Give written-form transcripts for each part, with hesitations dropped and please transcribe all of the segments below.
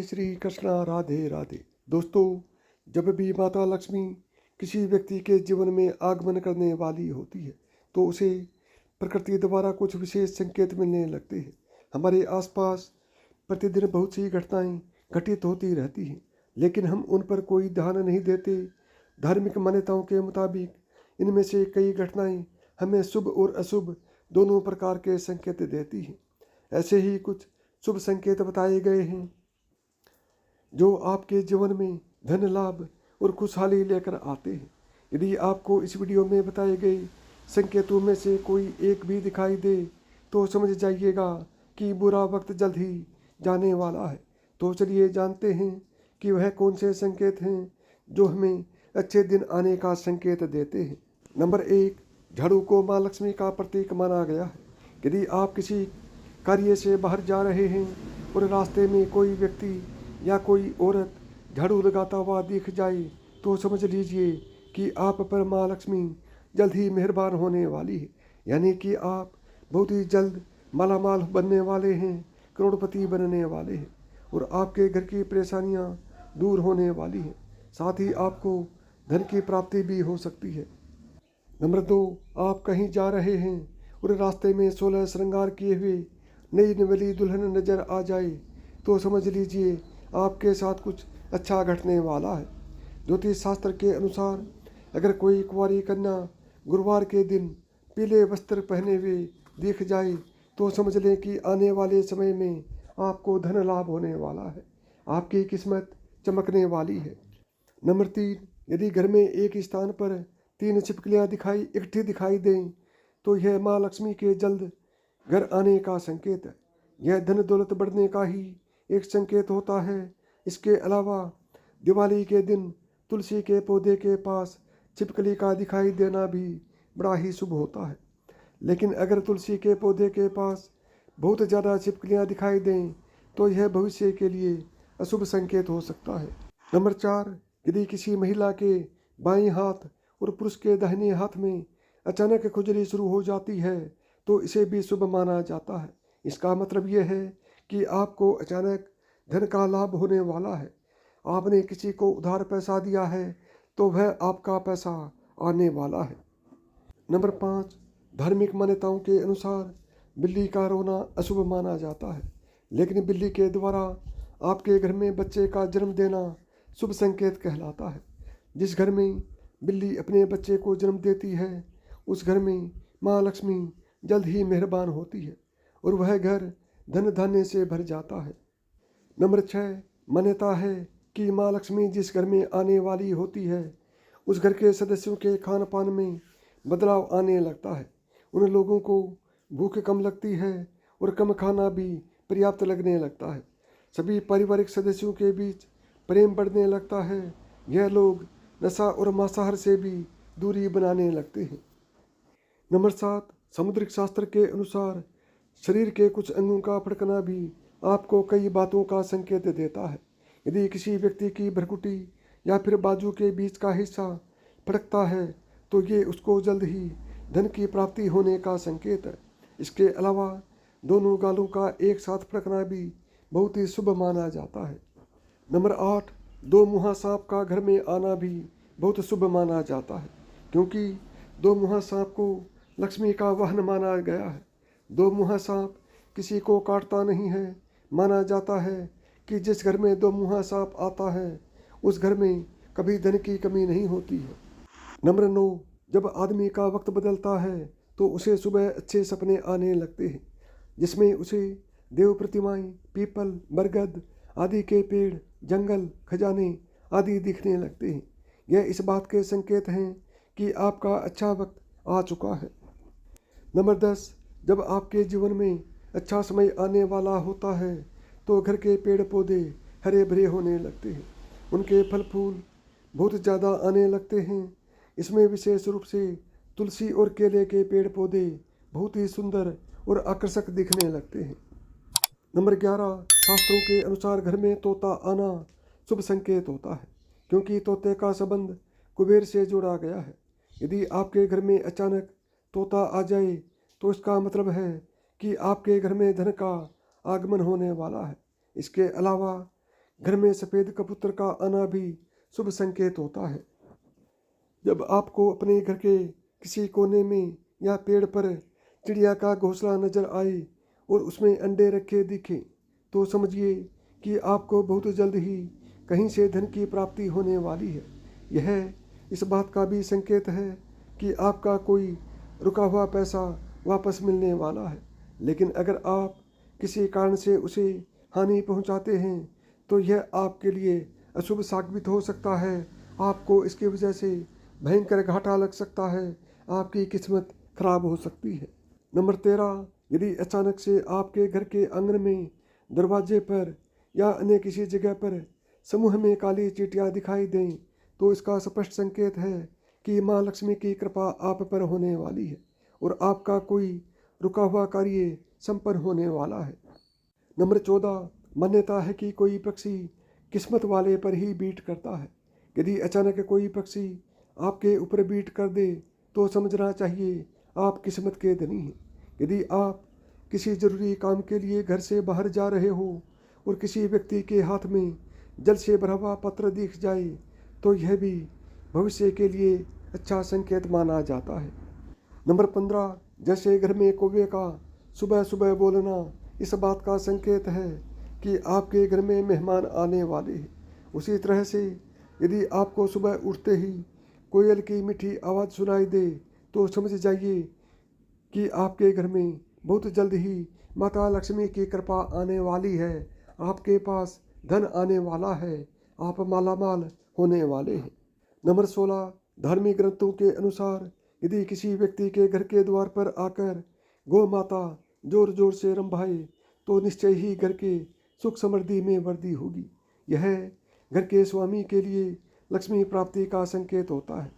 श्री कृष्णा राधे राधे। दोस्तों, जब भी माता लक्ष्मी किसी व्यक्ति के जीवन में आगमन करने वाली होती है तो उसे प्रकृति द्वारा कुछ विशेष संकेत मिलने लगते हैं। हमारे आसपास प्रतिदिन बहुत सी घटनाएं घटित होती रहती हैं, लेकिन हम उन पर कोई ध्यान नहीं देते। धार्मिक मान्यताओं के मुताबिक इनमें से कई घटनाएं हमें शुभ और अशुभ दोनों प्रकार के संकेत देती हैं। ऐसे ही कुछ शुभ संकेत बताए गए हैं जो आपके जीवन में धन लाभ और खुशहाली लेकर आते हैं। यदि आपको इस वीडियो में बताए गए संकेतों में से कोई एक भी दिखाई दे तो समझ जाइएगा कि बुरा वक्त जल्द ही जाने वाला है। तो चलिए जानते हैं कि वह कौन से संकेत हैं जो हमें अच्छे दिन आने का संकेत देते हैं। नंबर 1, झाड़ू को माँ लक्ष्मी का प्रतीक माना गया है। यदि आप किसी कार्य से बाहर जा रहे हैं और रास्ते में कोई व्यक्ति या कोई औरत झाड़ू लगाता हुआ दिख जाए तो समझ लीजिए कि आप पर माँ लक्ष्मी जल्द ही मेहरबान होने वाली है। यानी कि आप बहुत ही जल्द मालामाल बनने वाले हैं, करोड़पति बनने वाले हैं और आपके घर की परेशानियाँ दूर होने वाली हैं। साथ ही आपको धन की प्राप्ति भी हो सकती है। नंबर 2, आप कहीं जा रहे हैं और रास्ते में 16 श्रृंगार किए हुए नई नवेली दुल्हन नजर आ जाए तो समझ लीजिए आपके साथ कुछ अच्छा घटने वाला है। ज्योतिष शास्त्र के अनुसार अगर कोई कुंवारी कन्या गुरुवार के दिन पीले वस्त्र पहने हुए दिख जाए तो समझ लें कि आने वाले समय में आपको धन लाभ होने वाला है, आपकी किस्मत चमकने वाली है। नंबर 3, यदि घर में एक स्थान पर 3 छिपकलियाँ इकट्ठी दिखाई दें तो यह माँ लक्ष्मी के जल्द घर आने का संकेत है। यह धन दौलत बढ़ने का ही एक संकेत होता है। इसके अलावा दिवाली के दिन तुलसी के पौधे के पास छिपकली का दिखाई देना भी बड़ा ही शुभ होता है। लेकिन अगर तुलसी के पौधे के पास बहुत ज़्यादा छिपकलियाँ दिखाई दें तो यह भविष्य के लिए अशुभ संकेत हो सकता है। नंबर 4, यदि किसी महिला के बाएं हाथ और पुरुष के दाहिने हाथ में अचानक खुजली शुरू हो जाती है तो इसे भी शुभ माना जाता है। इसका मतलब यह है कि आपको अचानक धन का लाभ होने वाला है। आपने किसी को उधार पैसा दिया है तो वह आपका पैसा आने वाला है। नंबर 5, धार्मिक मान्यताओं के अनुसार बिल्ली का रोना अशुभ माना जाता है, लेकिन बिल्ली के द्वारा आपके घर में बच्चे का जन्म देना शुभ संकेत कहलाता है। जिस घर में बिल्ली अपने बच्चे को जन्म देती है उस घर में माँ लक्ष्मी जल्द ही मेहरबान होती है और वह घर धन धान्य से भर जाता है। नंबर 6, मान्यता है कि माँ लक्ष्मी जिस घर में आने वाली होती है उस घर के सदस्यों के खान पान में बदलाव आने लगता है। उन लोगों को भूख कम लगती है और कम खाना भी पर्याप्त लगने लगता है। सभी पारिवारिक सदस्यों के बीच प्रेम बढ़ने लगता है। यह लोग नशा और मांसाहार से भी दूरी बनाने लगते हैं। नंबर 7, समुद्रिक शास्त्र के अनुसार शरीर के कुछ अंगों का फड़कना भी आपको कई बातों का संकेत देता है। यदि किसी व्यक्ति की भ्रुकुटी या फिर बाजू के बीच का हिस्सा फड़कता है तो ये उसको जल्द ही धन की प्राप्ति होने का संकेत है। इसके अलावा दोनों गालों का एक साथ फड़कना भी बहुत ही शुभ माना जाता है। नंबर 8, 2 मुहा सांप का घर में आना भी बहुत शुभ माना जाता है, क्योंकि 2 मुहा सांप को लक्ष्मी का वाहन माना गया है। 2 मुहा सांप किसी को काटता नहीं है। माना जाता है कि जिस घर में 2 मुहा सांप आता है उस घर में कभी धन की कमी नहीं होती है। नंबर 9, जब आदमी का वक्त बदलता है तो उसे सुबह अच्छे सपने आने लगते हैं, जिसमें उसे देव प्रतिमाएं, पीपल, बरगद आदि के पेड़, जंगल, खजाने आदि दिखने लगते हैं। यह इस बात के संकेत हैं कि आपका अच्छा वक्त आ चुका है। नंबर 10, जब आपके जीवन में अच्छा समय आने वाला होता है तो घर के पेड़ पौधे हरे भरे होने लगते हैं। उनके फल फूल बहुत ज़्यादा आने लगते हैं। इसमें विशेष रूप से तुलसी और केले के पेड़ पौधे बहुत ही सुंदर और आकर्षक दिखने लगते हैं। नंबर 11, शास्त्रों के अनुसार घर में तोता आना शुभ संकेत होता है, क्योंकि तोते का संबंध कुबेर से जोड़ा गया है। यदि आपके घर में अचानक तोता आ जाए तो इसका मतलब है कि आपके घर में धन का आगमन होने वाला है। इसके अलावा घर में सफ़ेद कबूतर का आना भी शुभ संकेत होता है। जब आपको अपने घर के किसी कोने में या पेड़ पर चिड़िया का घोंसला नजर आए और उसमें अंडे रखे दिखे, तो समझिए कि आपको बहुत जल्द ही कहीं से धन की प्राप्ति होने वाली है। यह इस बात का भी संकेत है कि आपका कोई रुका हुआ पैसा वापस मिलने वाला है। लेकिन अगर आप किसी कारण से उसे हानि पहुंचाते हैं तो यह आपके लिए अशुभ साबित हो सकता है। आपको इसकी वजह से भयंकर घाटा लग सकता है, आपकी किस्मत खराब हो सकती है। नंबर 13, यदि अचानक से आपके घर के आंगन में, दरवाजे पर या अन्य किसी जगह पर समूह में काली चींटियां दिखाई दें, तो इसका स्पष्ट संकेत है कि माँ लक्ष्मी की कृपा आप पर होने वाली है और आपका कोई रुका हुआ कार्य संपन्न होने वाला है। नंबर 14, मान्यता है कि कोई पक्षी किस्मत वाले पर ही बीट करता है। यदि अचानक कोई पक्षी आपके ऊपर बीट कर दे तो समझना चाहिए आप किस्मत के धनी हैं। यदि आप किसी जरूरी काम के लिए घर से बाहर जा रहे हो और किसी व्यक्ति के हाथ में जल से भरा हुआ पत्र दिख जाए तो यह भी भविष्य के लिए अच्छा संकेत माना जाता है। नंबर 15, जैसे घर में कौवे का सुबह सुबह बोलना इस बात का संकेत है कि आपके घर में मेहमान आने वाले हैं, उसी तरह से यदि आपको सुबह उठते ही कोयल की मीठी आवाज़ सुनाई दे तो समझ जाइए कि आपके घर में बहुत जल्द ही माता लक्ष्मी की कृपा आने वाली है, आपके पास धन आने वाला है, आप मालामाल होने वाले हैं। नंबर 16, धार्मिक ग्रंथों के अनुसार यदि किसी व्यक्ति के घर के द्वार पर आकर गौ माता जोर जोर से रंभाए तो निश्चय ही घर के सुख समृद्धि में वृद्धि होगी। यह घर के स्वामी के लिए लक्ष्मी प्राप्ति का संकेत होता है।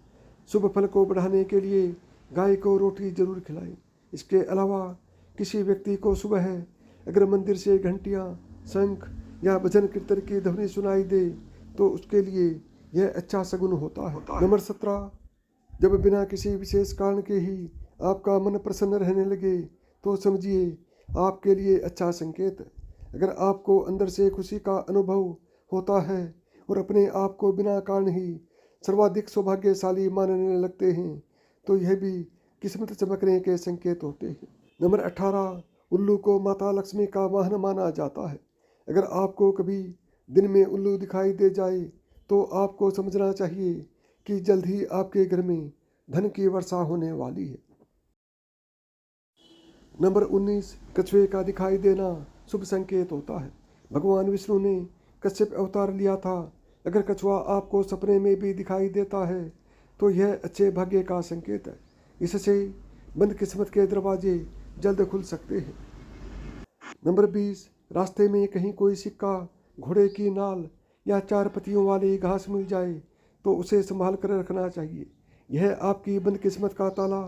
शुभ फल को बढ़ाने के लिए गाय को रोटी जरूर खिलाएं। इसके अलावा किसी व्यक्ति को सुबह अगर मंदिर से घंटियां, शंख या भजन कीर्तन की ध्वनि सुनाई दे तो उसके लिए यह अच्छा शगुन होता है। नंबर 17, जब बिना किसी विशेष कारण के ही आपका मन प्रसन्न रहने लगे तो समझिए आपके लिए अच्छा संकेत है। अगर आपको अंदर से खुशी का अनुभव होता है और अपने आप को बिना कारण ही सर्वाधिक सौभाग्यशाली मानने लगते हैं तो यह भी किस्मत चमकने के संकेत होते हैं। नंबर 18, उल्लू को माता लक्ष्मी का वाहन माना जाता है। अगर आपको कभी दिन में उल्लू दिखाई दे जाए तो आपको समझना चाहिए कि जल्द ही आपके घर में धन की वर्षा होने वाली है। नंबर 19, कछुए का दिखाई देना शुभ संकेत होता है। भगवान विष्णु ने कश्यप अवतार लिया था। अगर कछुआ आपको सपने में भी दिखाई देता है तो यह अच्छे भाग्य का संकेत है। इससे बंद किस्मत के दरवाजे जल्द खुल सकते हैं। नंबर 20, रास्ते में कहीं कोई सिक्का, घोड़े की नाल या 4 पत्तियों वाली घास मिल जाए तो उसे संभाल कर रखना चाहिए। यह आपकी बंद किस्मत का ताला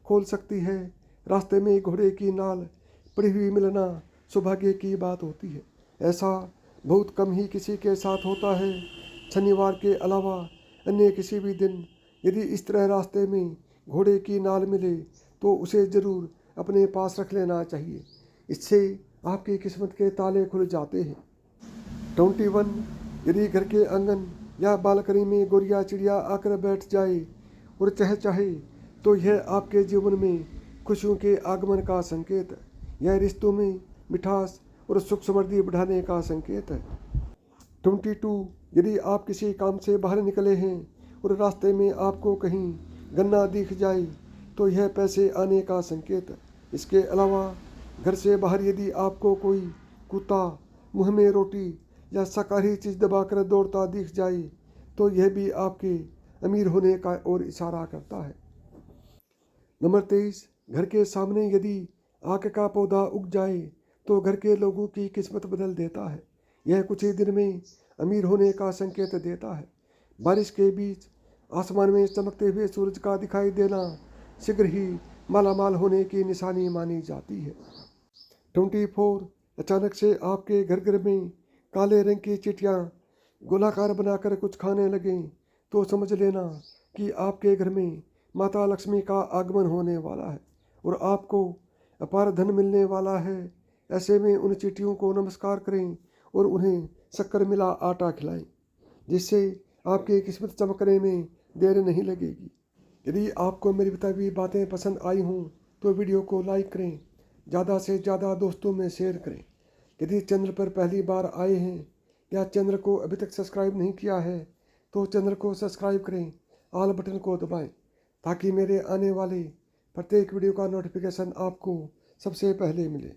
खोल सकती है। रास्ते में घोड़े की नाल पड़ी हुई मिलना सौभाग्य की बात होती है। ऐसा बहुत कम ही किसी के साथ होता है। शनिवार के अलावा अन्य किसी भी दिन यदि इस तरह रास्ते में घोड़े की नाल मिले तो उसे ज़रूर अपने पास रख लेना चाहिए। इससे आपकी किस्मत के ताले खुल जाते हैं। 21, यदि घर के आंगन या बालकनी में गोरिया चिड़िया आकर बैठ जाए और चहचहाए तो यह आपके जीवन में खुशियों के आगमन का संकेत है। यह रिश्तों में मिठास और सुख समृद्धि बढ़ाने का संकेत है। 22, यदि आप किसी काम से बाहर निकले हैं और रास्ते में आपको कहीं गन्ना दिख जाए तो यह पैसे आने का संकेत है। इसके अलावा घर से बाहर यदि आपको कोई कुत्ता मुंह में रोटी या शाकाहारी चीज़ दबाकर दौड़ता दिख जाए तो यह भी आपके अमीर होने का ओर इशारा करता है। नंबर 23, घर के सामने यदि आक का पौधा उग जाए तो घर के लोगों की किस्मत बदल देता है। यह कुछ ही दिन में अमीर होने का संकेत देता है। बारिश के बीच आसमान में चमकते हुए सूरज का दिखाई देना शीघ्र ही मालामाल होने की निशानी मानी जाती है। 24, अचानक से आपके घर घर में काले रंग की चींटियां गोलाकार बनाकर कुछ खाने लगें तो समझ लेना कि आपके घर में माता लक्ष्मी का आगमन होने वाला है और आपको अपार धन मिलने वाला है। ऐसे में उन चींटियों को नमस्कार करें और उन्हें शक्कर मिला आटा खिलाएं, जिससे आपकी किस्मत चमकने में देर नहीं लगेगी। यदि आपको मेरी बताई हुई बातें पसंद आई हों तो वीडियो को लाइक करें, ज़्यादा से ज़्यादा दोस्तों में शेयर करें। यदि चैनल पर पहली बार आए हैं या चैनल को अभी तक सब्सक्राइब नहीं किया है तो चैनल को सब्सक्राइब करें, ऑल बटन को दबाएं, ताकि मेरे आने वाले प्रत्येक वीडियो का नोटिफिकेशन आपको सबसे पहले मिले।